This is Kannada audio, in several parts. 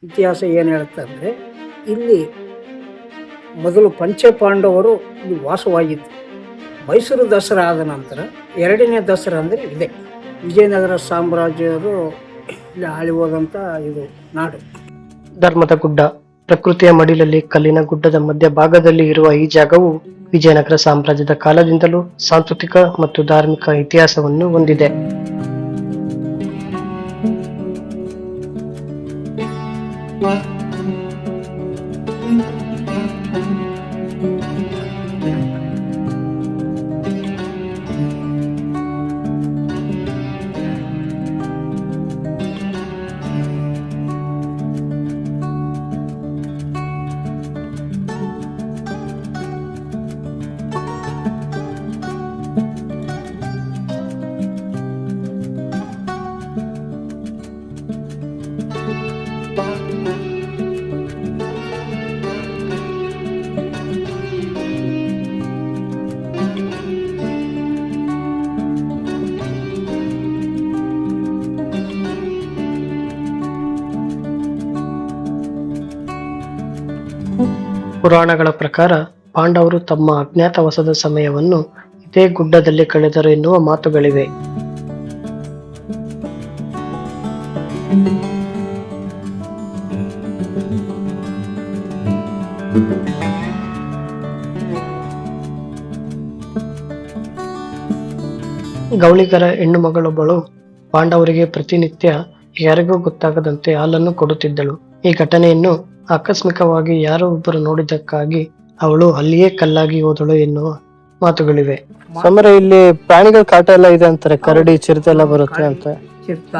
ಇತಿಹಾಸ ಏನು ಹೇಳುತ್ತೆ ಅಂದರೆ, ಇಲ್ಲಿ ಮೊದಲು ಪಂಚಪಾಂಡವರು ಇಲ್ಲಿ ವಾಸವಾಗಿದ್ದು. ಮೈಸೂರು ದಸರಾ ಆದ ನಂತರ ಎರಡನೇ ದಸರಾ ಅಂದರೆ ಇದೆ. ವಿಜಯನಗರ ಸಾಮ್ರಾಜ್ಯರು ಇಲ್ಲಿ ಆಳಿ ಹೋದಂಥ ಇದು ನಾಡು. ಧರ್ಮದ ಗುಡ್ಡ, ಪ್ರಕೃತಿಯ ಮಡಿಲಲ್ಲಿ ಕಲ್ಲಿನ ಗುಡ್ಡದ ಮಧ್ಯಭಾಗದಲ್ಲಿ ಇರುವ ಈ ಜಾಗವು ವಿಜಯನಗರ ಸಾಮ್ರಾಜ್ಯದ ಕಾಲದಿಂದಲೂ ಸಾಂಸ್ಕೃತಿಕ ಮತ್ತು ಧಾರ್ಮಿಕ ಇತಿಹಾಸವನ್ನು ಹೊಂದಿದೆ. ಪುರಾಣಗಳ ಪ್ರಕಾರ ಪಾಂಡವರು ತಮ್ಮ ಅಜ್ಞಾತವಾಸದ ಸಮಯವನ್ನು ಇದೇ ಗುಡ್ಡದಲ್ಲಿ ಕಳೆದರು ಎನ್ನುವ ಮಾತುಗಳಿವೆ. ಗೌಳಿಗರ ಹೆಣ್ಣು ಮಗಳೊಬ್ಬಳು ಪಾಂಡವರಿಗೆ ಪ್ರತಿನಿತ್ಯ ಯಾರಿಗೂ ಗೊತ್ತಾಗದಂತೆ ಹಾಲನ್ನು ಕೊಡುತ್ತಿದ್ದಳು. ಈ ಘಟನೆಯನ್ನು ಆಕಸ್ಮಿಕವಾಗಿ ಯಾರೋ ಒಬ್ಬರು ನೋಡಿದ್ದಕ್ಕಾಗಿ ಅವಳು ಅಲ್ಲಿಯೇ ಕಲ್ಲಾಗಿ ಹೋದಳು ಎನ್ನುವ ಮಾತುಗಳಿವೆ. ಸಮರ ಇಲ್ಲಿ ಪ್ರಾಣಿಗಳ ಕಾಟ ಎಲ್ಲ ಇದೆ ಅಂತಾರೆ, ಕರಡಿ ಚಿರತೆ ಎಲ್ಲ ಬರುತ್ತೆ ಅಂತ. ಚಿರ್ತ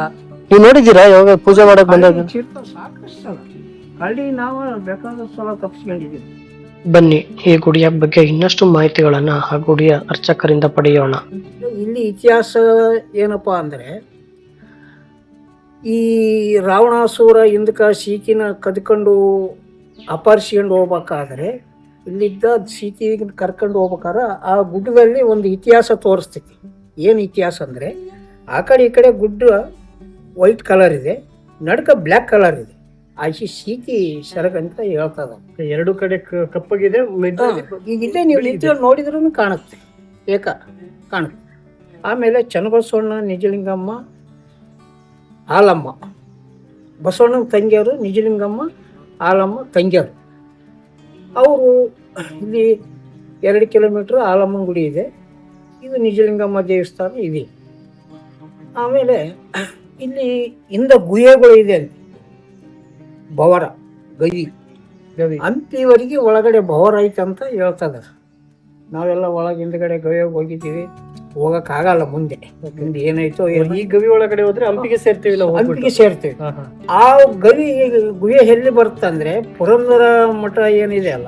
ನೀವು ನೋಡಿದ್ದೀರಾ ಯಾವಾಗ ಪೂಜೆ ಮಾಡಕ್ ಬಂದಾಗ? ಚಿರ್ತ ಸಾಕಷ್ಟು ಸಲ ಹಳ್ಳಿ ನಾವು ಬೇಕಾದಷ್ಟು ಸಲ ತಪ್ಪಿಸ್ಕೊಂಡಿದ್ದೀವಿ. ಬನ್ನಿ ಈ ಗುಡಿಯ ಬಗ್ಗೆ ಇನ್ನಷ್ಟು ಮಾಹಿತಿಗಳನ್ನ ಆ ಗುಡಿಯ ಅರ್ಚಕರಿಂದ ಪಡೆಯೋಣ. ಇಲ್ಲಿ ಇತಿಹಾಸ ಏನಪ್ಪಾ ಅಂದರೆ, ಈ ರಾವಣಾಸುರ ಹಿಂದಕ್ಕೆ ಸೀತಿನ ಕದ್ಕೊಂಡು ಅಪಹರಿಸ್ಕೊಂಡು ಹೋಗ್ಬೇಕಾದ್ರೆ, ಇಲ್ಲಿದ್ದ ಸೀತಿ ಕರ್ಕೊಂಡು ಹೋಗ್ಬೇಕಾದ್ರೆ ಆ ಗುಡ್ಡದಲ್ಲಿ ಒಂದು ಇತಿಹಾಸ ತೋರಿಸ್ತೈತಿ. ಏನು ಇತಿಹಾಸ ಅಂದರೆ, ಆ ಕಡೆ ಈ ಕಡೆ ಗುಡ್ಡ ವೈಟ್ ಕಲರ್ ಇದೆ, ನಡ್ಕ ಬ್ಲ್ಯಾಕ್ ಕಲರ್ ಇದೆ. ಆ ಸೀತಿ ಸೆರಗ್ ಅಂತ ಹೇಳ್ತದ. ಎರಡು ಕಡೆ ಕಪ್ಪಗಿದೆ. ಈಗ ಇಲ್ಲೇ ನೀವು ನಿಂತು ನೋಡಿದ್ರೂ ಕಾಣುತ್ತೆ, ಕಾಣುತ್ತೆ. ಆಮೇಲೆ ಚನ್ನಬಸವಣ್ಣ, ನಿಜಲಿಂಗಮ್ಮ, ಆಲಮ್ಮ, ಬಸವಣ್ಣನ ತಂಗಿಯವರು ನಿಜಲಿಂಗಮ್ಮ, ಆಲಮ್ಮ ತಂಗಿಯವರು. ಅವರು ಇಲ್ಲಿ 2 ಕಿಲೋಮೀಟ್ರ್ ಆಲಮ್ಮನ ಗುಡಿ ಇದೆ, ಇದು ನಿಜಲಿಂಗಮ್ಮ ದೇವಸ್ಥಾನ ಇದೆ. ಆಮೇಲೆ ಇಲ್ಲಿ ಇಂದ ಗುಹೆಗಳು ಇದೆ ಅಂತ, ಭವರ ಗವಿ ಹಂಪಿವರೆಗೆ ಒಳಗಡೆ ಭವರ ಐತೆ ಅಂತ ಹೇಳ್ತದ. ನಾವೆಲ್ಲ ಒಳಗೆ ಹಿಂದ್ಗಡೆ ಗವಿಯಾಗ ಹೋಗಿದ್ದೀವಿ, ಹೋಗಕ್ಕಾಗಲ್ಲ ಮುಂದೆ ಏನಾಯ್ತು. ಈ ಗವಿ ಒಳಗಡೆ ಹೋದ್ರೆ ಹಂಪಿಗೆ ಸೇರ್ತೀವಿ, ಹಂಪಿಗೆ ಸೇರ್ತೀವಿ. ಆ ಗವಿ ಗುಹೆ ಎಲ್ಲಿ ಬರುತ್ತಂದ್ರೆ, ಪುರಂದರ ಮಠ ಏನಿದೆ ಅಲ್ಲ,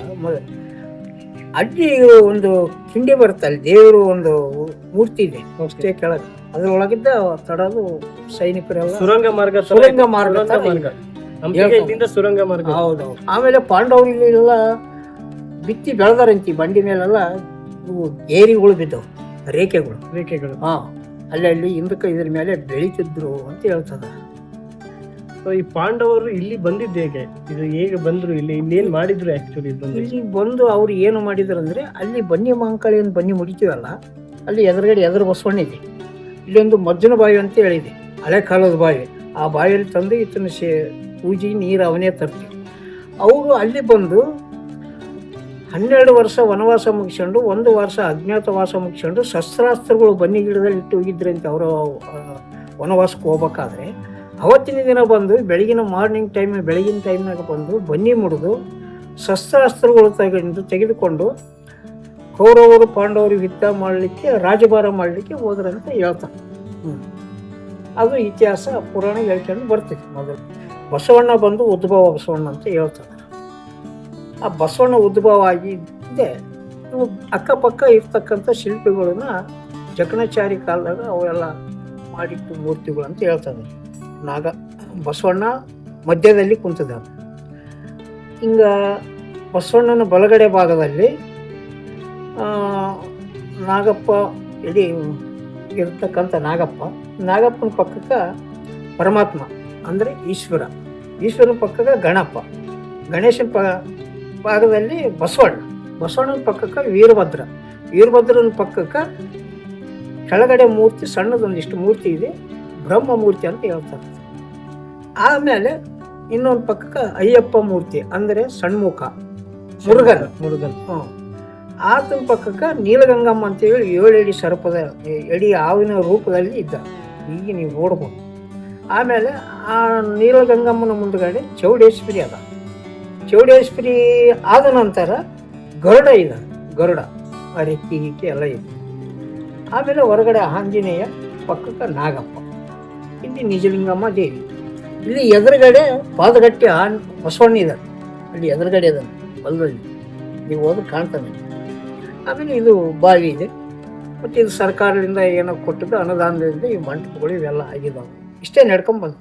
ಅಲ್ಲಿ ಒಂದು ಕಿಂಡಿ ಬರುತ್ತೆ, ಅಲ್ಲಿ ದೇವರು ಒಂದು ಮೂರ್ತಿ ಇದೆ ಅಷ್ಟೇ ಕೆಳಗೆ. ಅದ್ರೊಳಗಿದ್ದ ತಡದು ಸೈನಿಕರೆಲ್ಲ ಸುರಂಗ ಮಾರ್ಗ ಹೌದೌದು. ಆಮೇಲೆ ಪಾಂಡವರು ಇಲ್ಲೆಲ್ಲ ಬಿತ್ತಿ ಬೆಳೆದಾರಂತಿ, ಬಂಡಿ ಮೇಲೆಲ್ಲ ಇವು ಏರಿಗಳು ಬಿದ್ದವು, ರೇಖೆಗಳು. ಅಲ್ಲಿ ಹಿಂದಕ್ಕೆ ಇದ್ರ ಮೇಲೆ ಬೆಳೀತಿದ್ರು ಅಂತ ಹೇಳ್ತದ. ಈ ಪಾಂಡವರು ಇಲ್ಲಿ ಬಂದಿದ್ದು ಹೇಗೆ? ಇದು ಹೇಗೆ ಬಂದ್ರು? ಇನ್ನೇನ್ ಮಾಡಿದ್ರು? ಆಕ್ಚುಲಿ ಇಲ್ಲಿ ಬಂದು ಅವ್ರು ಏನು ಮಾಡಿದ್ರು ಅಂದ್ರೆ, ಅಲ್ಲಿ ಬನ್ನಿ ಮಾಂಕಾಳಿ ಬನ್ನಿ ಮುಡಿತೀವಲ್ಲ, ಅಲ್ಲಿ ಎದುರು ಬಸವಣ್ಣ ಇದೆ. ಇಲ್ಲೊಂದು ಮಜ್ಜನ ಬಾವಿ ಅಂತ ಹೇಳಿದೆ, ಹಳೆ ಕಾಲದ ಬಾವಿ. ಆ ಬಾವಿಯಲ್ಲಿ ತಂದು ಈತನ ಪೂಜೆ ನೀರು ಅವನೇ ತರ್ತೀವಿ. ಅವರು ಅಲ್ಲಿ ಬಂದು 12 ವರ್ಷ ವನವಾಸ ಮುಗಿಸ್ಕೊಂಡು 1 ವರ್ಷ ಅಜ್ಞಾತವಾಸ ಮುಗಿಸ್ಕೊಂಡು ಶಸ್ತ್ರಾಸ್ತ್ರಗಳು ಬನ್ನಿ ಗಿಡದಲ್ಲಿ ಇಟ್ಟು ಹೋಗಿದ್ರಿ ಅಂತ. ಅವರು ವನವಾಸಕ್ಕೆ ಹೋಗ್ಬೇಕಾದ್ರೆ ಅವತ್ತಿನ ದಿನ ಬಂದು ಬೆಳಗಿನ ಬೆಳಗಿನ ಟೈಮ್ನಾಗ ಬಂದು ಬನ್ನಿ ಮುಡಿದು ಶಸ್ತ್ರಾಸ್ತ್ರಗಳು ತೆಗೆದುಕೊಂಡು ಕೌರವರು ಪಾಂಡವರು ಯುದ್ಧ ಮಾಡಲಿಕ್ಕೆ, ರಾಜಭಾರ ಮಾಡಲಿಕ್ಕೆ ಹೋದ್ರಂತ ಹೇಳ್ತಾರೆ. ಅದು ಇತಿಹಾಸ ಪುರಾಣ ಹೇಳ್ಕೊಂಡು ಬರ್ತೈತಿ. ಮೊದಲು ಬಸವಣ್ಣ ಬಂದು ಉದ್ಭವ ಬಸವಣ್ಣ ಅಂತ ಹೇಳ್ತಾರೆ. ಆ ಬಸವಣ್ಣ ಉದ್ಭವ ಆಗಿದ್ದೆ ಇವು ಅಕ್ಕಪಕ್ಕ ಇರ್ತಕ್ಕಂಥ ಶಿಲ್ಪಿಗಳನ್ನ ಜಕಣಾಚಾರಿ ಕಾಲದಾಗ ಅವೆಲ್ಲ ಮಾಡಿಟ್ಟು ಮೂರ್ತಿಗಳು ಅಂತ ಹೇಳ್ತಾರೆ. ಬಸವಣ್ಣ ಮಧ್ಯದಲ್ಲಿ ಕುಂತಿದ್ದ. ಹಿಂಗ ಬಸವಣ್ಣನ ಬಲಗಡೆ ಭಾಗದಲ್ಲಿ ನಾಗಪ್ಪ ಇಡೀ ಇರ್ತಕ್ಕಂಥ ನಾಗಪ್ಪನ ಪಕ್ಕಕ್ಕೆ ಪರಮಾತ್ಮ ಅಂದರೆ ಈಶ್ವರ ಈಶ್ವರನ ಪಕ್ಕಕ್ಕೆ ಗಣಪ, ಗಣೇಶನ ಭಾಗದಲ್ಲಿ ಬಸವಣ್ಣನ ಪಕ್ಕಕ್ಕೆ ವೀರಭದ್ರನ ಪಕ್ಕಕ್ಕೆ ಕೆಳಗಡೆ ಮೂರ್ತಿ ಸಣ್ಣದೊಂದಿಷ್ಟು ಮೂರ್ತಿ ಇದೆ, ಬ್ರಹ್ಮ ಮೂರ್ತಿ ಅಂತ ಹೇಳ್ತಾರೆ. ಆಮೇಲೆ ಇನ್ನೊಂದು ಪಕ್ಕಕ್ಕೆ ಅಯ್ಯಪ್ಪ ಮೂರ್ತಿ ಅಂದರೆ ಸಣ್ಮುಖ, ಮುರುಗನ್. ಆತನ ಪಕ್ಕಕ್ಕೆ ನೀಲಗಂಗಮ್ಮ ಅಂತೇಳಿ 7 ಅಡಿ ಸರ್ಪದ ಎಡಿ ಹಾವಿನ ರೂಪದಲ್ಲಿ ಇದ್ದ, ಈಗ ನೀವು ನೋಡ್ಬೋದು. ಆಮೇಲೆ ಆ ನೀಲಗಂಗಮ್ಮನ ಮುಂದುಗಡೆ ಚೌಡೇಶ್ವರಿ ಅದ. ಚೌಡೇಶ್ವರಿ ಆದ ನಂತರ ಗರುಡ ಆ ರೆಕ್ಕಿ ಹಿಕ್ಕಿ ಎಲ್ಲ ಇದೆ. ಆಮೇಲೆ ಹೊರಗಡೆ ಆಂಜನೇಯ, ಪಕ್ಕಕ್ಕೆ ನಾಗಪ್ಪ, ಇಲ್ಲಿ ನಿಜಲಿಂಗಮ್ಮ ದೇವಿ. ಇಲ್ಲಿ ಎದುರುಗಡೆ ಪಾದಗಟ್ಟಿ ಬಸವಣ್ಣ ಇದ್ದಾರೆ, ಅಲ್ಲಿ ಎದುರುಗಡೆ ಅದ ಹೊಲದಲ್ಲಿ ನೀವು ಹೋದ್ರೆ ಕಾಣ್ತಾನೆ. ಆಮೇಲೆ ಇದು ಬಾವಿ ಇದೆ, ಮತ್ತು ಇದು ಸರ್ಕಾರದಿಂದ ಏನೋ ಕೊಟ್ಟಿದ್ದು ಅನುದಾನದಿಂದ ಈ ಮಂಟಪಗಳು ಇವೆಲ್ಲ ಆಗಿದ್ದಾವೆ. ಇಷ್ಟೇ ನಡ್ಕೊಂಬಂದು